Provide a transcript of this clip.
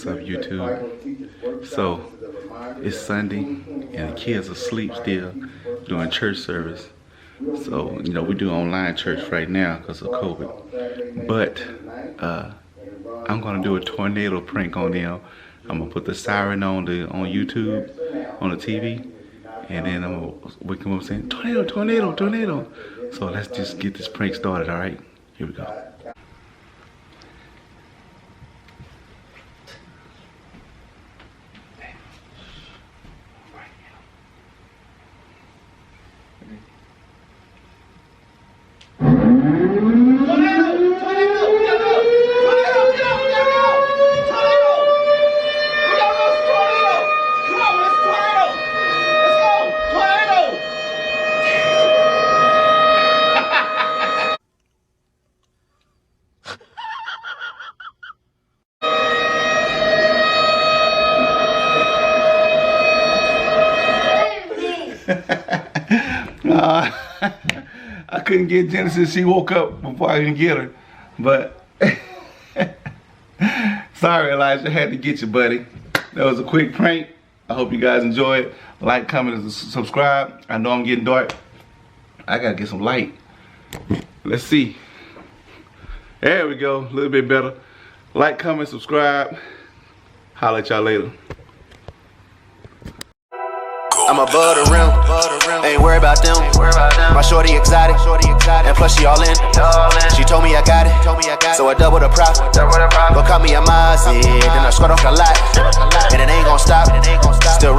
What's up, YouTube? So it's Sunday and the kids are asleep still doing church service. So you know we do online church right now because of COVID. But I'm gonna do a tornado prank on them. I'm gonna put the siren on YouTube on the TV, and then I'm gonna wake them up saying tornado, tornado, tornado. So let's just get this prank started. All right, here we go. I couldn't get Genesis. She woke up before I could get her. But sorry, Elijah, I had to get you, buddy. That was a quick prank. I hope you guys enjoy it. Like, comment, and subscribe. I know I'm getting dark. I gotta get some light. Let's see. There we go. A little bit better. Like, comment, subscribe. Holla at y'all later. I'm above the rim, ain't worried about them. My shorty exotic, and plus she all in. She told me I got it, so I double the profit. Go cut me a Mozzie, then I squirt off the lot. And it ain't gon' stop, still